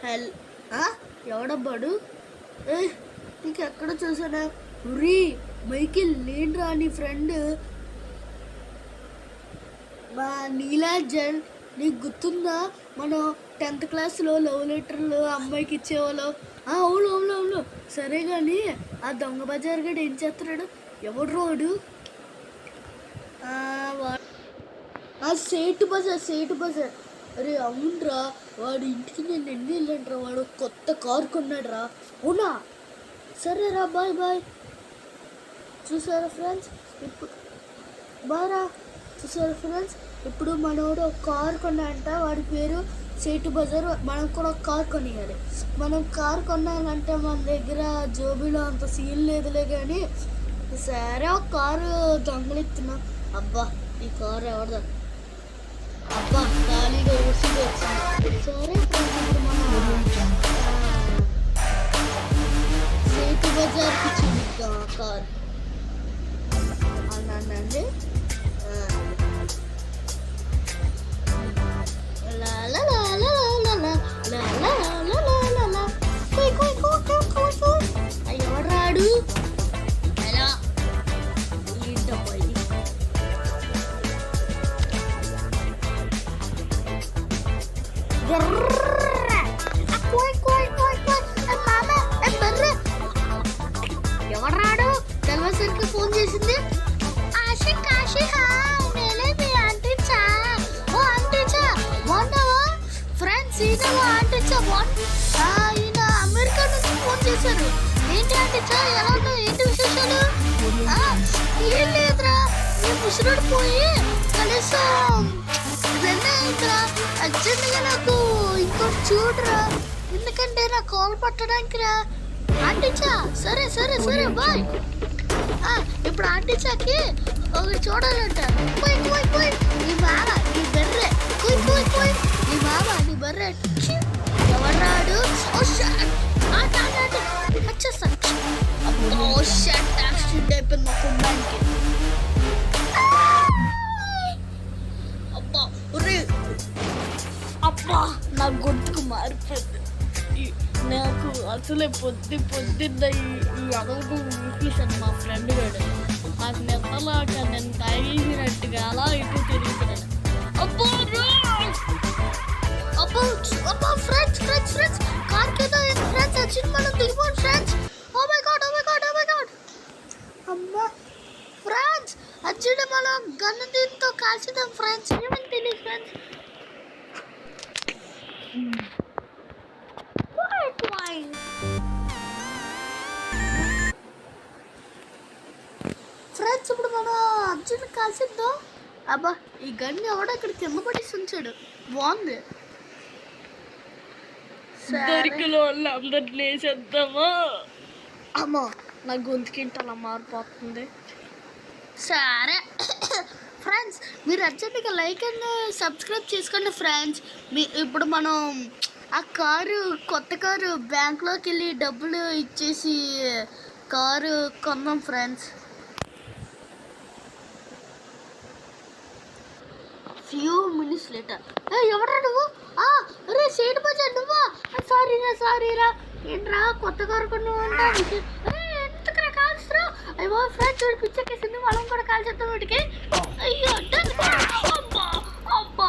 హెల్ ఎవడబ్బాడు? నీకు ఎక్కడ చూసానా? రీ మైకిల్, నేను రా నీ ఫ్రెండ్ మా నీలాజన్. నీకు గుర్తుందా మనం 10th క్లాస్లో లవ్ లెటర్లు అమ్మాయికి ఇచ్చేవాళ్ళం? అవును అవును అవును. సరే కానీ ఆ దొంగ బజార్ గడు ఏం చేస్తున్నాడు? ఎవడు రోడు? సేటు బజార్. అరే అవునరా, వాడు ఇంటికి నేను ఎన్ని వెళ్ళంటారా. వాడు కొత్త కారు కొన్నాడు రా. అవునా? సరేరా, బాయ్. చూసారా ఫ్రెండ్స్ ఇప్పుడు? బాయ్ రా. చూసారా ఫ్రెండ్స్ ఇప్పుడు మనోడు ఒక కారు కొన్నాడంట. వాడి పేరు సేటు బజార్. మనం కూడా ఒక కారు కొనియాలి. మనం కారు కొనాలంటే మన దగ్గర జోబీలో అంత సీన్ లేదులే కానీ సరే ఒక కారు దొంగలిస్తున్నాం. అబ్బా ఈ కారు ఎవరిదా? అబ్బా ఖాళీగా వచ్చింది. సరే ఇప్పుడు మనం సేటు బజార్కి చూపిద్దాం ఆ కారు అన్నానండి. ఎవరాడు? ఎలా ఏంటబ్బా ఇది? ఎవరాడు? తెలవసరికి ఫోన్ చేసింది. ఈయన అమెరికా నుంచి ఫోన్ చేశారు. ఏంటి ఆంటీచా, ఎలా ఉన్నావు? ఏంటి విశేషాలు? ఏం లేదురా, నేను ముసరుడు పోయి కనీసం ఇవన్నీ అయిందిరా. అర్జెంట్గా నాకు ఇంకోటి చూడరా, ఎందుకంటే నా కాల్ పట్టడానికి రా. ఆంటీచా సరే బాయ్. ఇప్పుడు ఆంటీచాకి ఒకటి చూడాలంట. పోయి నీ బావ నీ బర్రె నీ బావ నీ బర్రె. ఎవరాడు? వచ్చేస్తాను. యాక్సిడెంట్ అయిపోయింది మా కుమ్మానికి. అబ్బా నా గొంతుకు మారిపోయింది. నాకు అసలే పొద్దున్న ఈ అదొక ఊపిసాను మా ఫ్రెండ్ గారు. నాకు నిద్రలాక నేను తాగినట్టుగా అలా ఇటు తిరుగుతున్నాను. అబ్బా ఫ్రెండ్స్ కార్ కింద ఫ్రెండ్స్ వచ్చింది. మనం దిగిపోండి ఫ్రెండ్స్. ఓ మై గాడ్ అమ్మా ఫ్రెండ్స్ అర్జెంట్ మనం గన్ను దీంతో కాల్చిద్దాం ఫ్రెండ్స్. ఏమని తెలియదు ఫ్రెండ్స్. ఫ్రెండ్స్ ఇప్పుడు మనం అర్జున్ కాల్చిద్దాం. అబ్బా ఈ గన్ను ఎవడో ఇక్కడ కింద పడేసి ఉంచాడు. బాగుంది. దొరికిన వాళ్ళు అందరినీ వేసేద్దామా? అమ్మా నా గొంతుకింటి అలా మారిపోతుంది. సరే ఫ్రెండ్స్ మీరు అర్జెంట్గా లైక్ అండ్ సబ్స్క్రైబ్ చేసుకోండి ఫ్రెండ్స్. ఇప్పుడు మనం ఆ కారు కొత్త కారు బ్యాంక్లోకి వెళ్ళి డబ్బులు ఇచ్చేసి కారు కొన్నాం ఫ్రెండ్స్. Few minutes later. ఎవరా నువ్వు? అరే సేటు బజార్ నువ్వా? సారీరా ఏంట్రా కొత్త కారు కొన్నావు అంటే ఎందుకురా కాల్చుతున్నావు? అయ్యో ఫ్రెండ్స్ చూడు పిచ్చెక్కేసింది. మనం కూడా కాల్చేద్దాం వీటికి. అయ్యో అబ్బా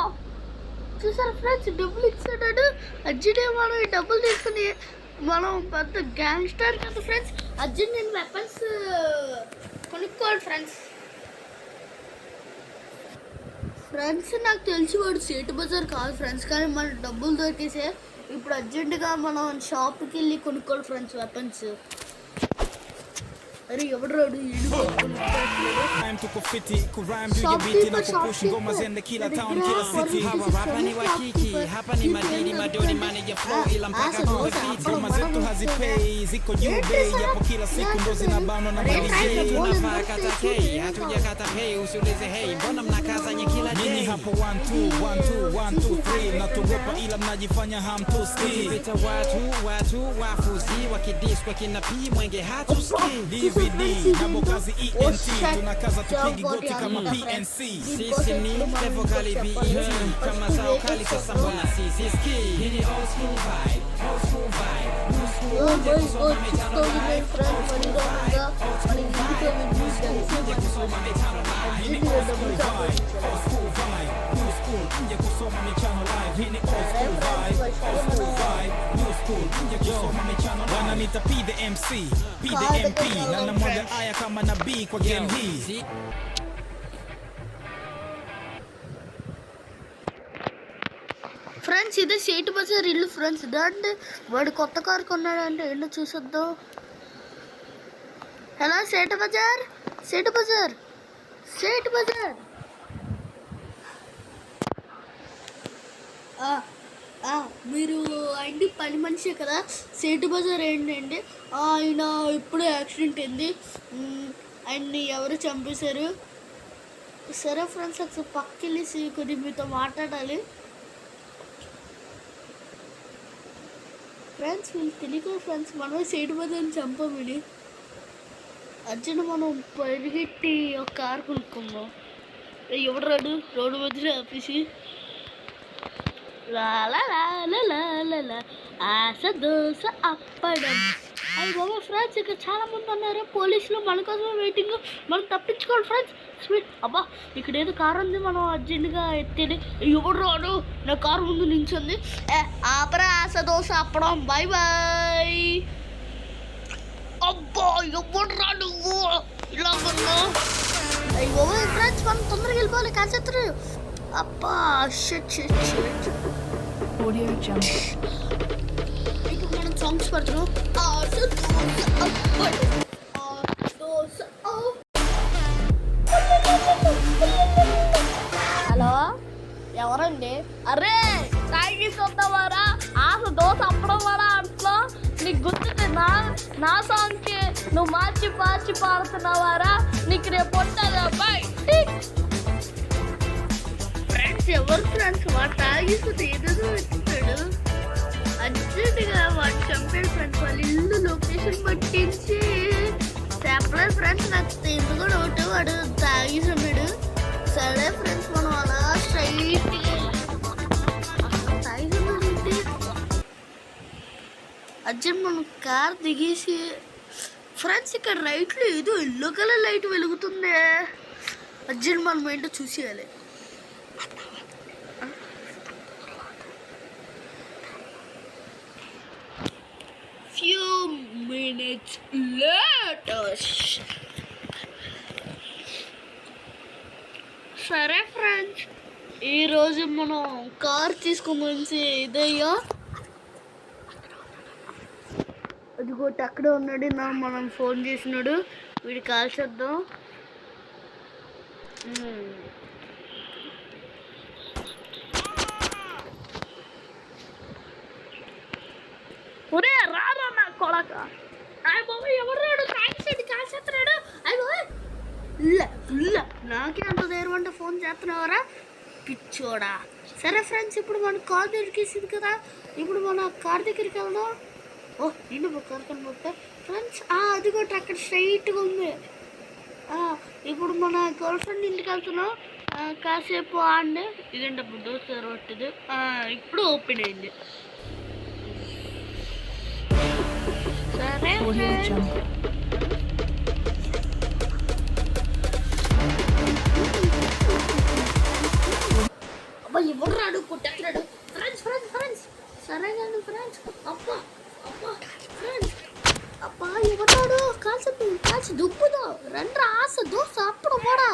చూసారా ఫ్రెండ్స్ డబ్బులు ఇచ్చాడు. అర్జెంట్ మనం ఈ డబ్బులు తీసుకుని మనం పెద్ద గ్యాంగ్స్టర్ కదా ఫ్రెండ్స్. అర్జెంట్ నేను వెపన్స్ కొనుక్కోవాలి ఫ్రెండ్స్. నాకు తెలిసి వాడు సేటు బజార్ కాదు ఫ్రెండ్స్, కానీ మన డబ్బులు దొరికేసే. ఇప్పుడు అర్జెంటుగా మనం షాప్కి వెళ్ళి కొనుక్కోవాలి ఫ్రెండ్స్ వెపన్స్. అరే ఎవడు రాడు? hapa ila mnajifanya hamtuski. Vita watu wafuzi wakidis kwa kina P mwenge hatuski. DVD na Bokazi ENT tunakaza tupigi goti kama PNC. Sisi ni level kali BET kama zao kali sasa mbona sisi ski. Hii old school vibe, old school vibe, new school. Wananita P the MC, P the MP, na namwaga aya kama nabii kwa game hii. Friends ఇదే సేటు బజార్ ఇల్లు friends. ఇదంటే వాడు కొత్త car కొన్నాడంటే ఏంటో చూసొద్దాం. Hello సేటు బజార్, సేటు బజార్, సేటు బజార్. మీరు అండి పని మనిషే కదా. సేటు బజార్ ఏంటంటే ఆయన ఇప్పుడు యాక్సిడెంట్ అయింది, ఆయన్ని ఎవరు చంపేశారు. సరే ఫ్రెండ్స్ ఒకసారి పక్కకెళ్ళి కొద్దిగా మీతో మాట్లాడాలి. ఫ్రెండ్స్ వీళ్ళు తెలియక ఫ్రెండ్స్ మనమే సేటు బజార్ని చంపామని అర్జెంట్ మనం పరిగెట్టి ఒక కారు కొనుక్కుందాం. ఎవడు రోడ్డు మధ్యలో ఆపేసి ఆశ దోశ అప్పడం. అవి బాబా ఫ్రెండ్స్ ఇక్కడ చాలా మంది అన్నారు పోలీసులు మన కోసమే వెయిటింగ్, మనం తప్పించుకోవాలి ఫ్రెండ్స్. స్వీట్ అబ్బా ఇక్కడ ఏదో కారు ఉంది, మనం అర్జెంటుగా ఎత్తేది. ఎవడు రాడు, నా కారు ముందు నించుంది. ఆపరా ఆశ దోశ అప్పడం, బాయ్ బాయ్. అబ్బా ఎవడు రాడు ఇలా అయ్యో ఫ్రెండ్స్ మనం తొందరగా వెళ్ళిపోవాలి కాసేస్తారు. అబ్బా షట్ ఇప్పుడు మనం సాంగ్స్ పడుతున్నాం. హలో ఎవరండి? అరే సాయి చూద్దామారా, ఆశ దోశ అప్పడం వారా అంట్లో నీకు గుర్తుంది నా సాంగ్కి నువ్వు మార్చి పాడుతున్నావారా? నీకు రేపు ఉంటుంది అబ్బాయి. ఫ్రెండ్స్ ఎవరు ఫ్రెండ్స్ వాడు తాగిస్తుంది ఏదేదో వెళ్తున్నాడు. అర్జెంటుగా వాడు చంపాడు ఫ్రెండ్స్. వాళ్ళ ఇల్లు లొకేషన్ పట్టించి చెప్పలేదు ఫ్రెండ్స్. నాకు ఎందుకు డౌట్ వాడు తాగిస్తున్నాడు. సరే ఫ్రెండ్స్ మనం అలా స్ట్రైట్గా తాగిస్తున్నాడు. అర్జెంట్ మనం కార్ దిగేసి ఫ్రెండ్స్ ఇక్కడ రైట్లో ఏదో ఎల్లో కలర్ లైట్ వెలుగుతుంది. అర్జెంట్ మనం ఏంటో చూసేయాలి. Few minutes later. సరే ఫ్రెండ్స్ ఈరోజు మనం కార్ తీసుకొని ఇదయ్యా. అదిగోటి అక్కడే ఉన్నాడు, మనం ఫోన్ చేసినాడు. వీడి కాల్ చేద్దాం. ఒరే రారా నా కొడక. అయ్య బాబు ఎవరు రాడు, కాల్ చేస్తున్నాడు. అయ్య బాబు నాకే అంత ధైర్యం అంటే ఫోన్ చేస్తున్నావరా పిచ్చోడా. సరే ఫ్రెండ్స్ ఇప్పుడు మన కార్ దొరికేసింది కదా, ఇప్పుడు మన కార్ దగ్గరికి వెళ్దాం. నేను కార్ కనిపోతే ఫ్రెండ్స్ అదిగోటి అక్కడ స్ట్రైట్గా ఉంది. ఇప్పుడు మన గర్ల్ ఫ్రెండ్ ఇంటికి వెళ్తున్నాం. కాసేపు ఆడే ఇదంటే దోశ రొట్టెది ఇప్పుడు ఓపెన్ అయింది. సరే అబ్బా ఎవరు రాడు, కొట్టేస్తున్నాడు. ఫ్రెండ్స్ ఫ్రెండ్స్ ఫ్రెండ్స్ సరే కానీ ఫ్రెండ్స్ అబ్బా అబ్బా ఫ్రెండ్స్ అబ్బా ఎవరు రాడు, కాల్చి దుప్పుదో రెండు ఆశ దోశ అప్పుడు కూడా.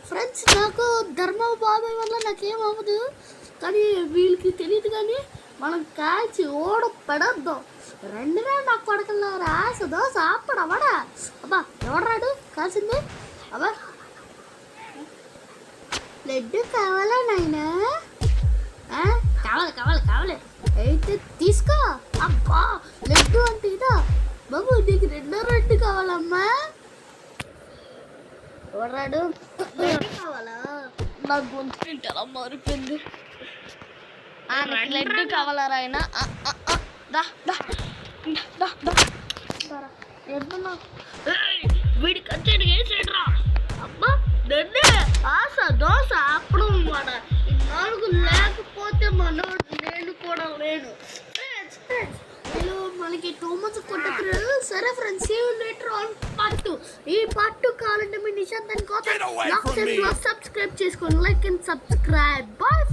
ఫ్రెండ్స్ నాకు ధర్మ బాబాయ్ వల్ల నాకేమవ్వదు, కానీ వీళ్ళకి తెలియదు. కానీ మనం కాల్చి ఓడ పెడద్దాం. రెండుగా నాకు పడకల్లో ఆశ దోశ అప్పుడు అవ్వడా. అబ్బా ఎవడు రాడు కాల్చింది. అబ్బా లడ్డు కావాలా నాయనా? కావాలి అయితే తీసుకో. అబ్బా లడ్డు అంటే ఇదా బాబు, నీకు రెండో లడ్డు కావాలమ్మా. ఎవరాడు లడ్డు కావాలా? నా గొంతు ఎలా మారిపోయింది. లడ్డు కావాలరా ఆయన వీడికి వచ్చాడు వేసాడ్రా అబ్బా దొడ్డే ఆశ దోశ అప్పుడు మన ఈ 4 లేకపోతే మనోడు నేను కూడా లేను మనకి 2 months కొట్టలేదు సరే friends see you later on part 2 ఈ పార్ట్ 2 కావాలంటే మీ నిశాంత్ దాని కోసం సబ్స్క్రైబ్ చేసుకోండి లైక్ అండ్ సబ్స్క్రైబ్ బాయ్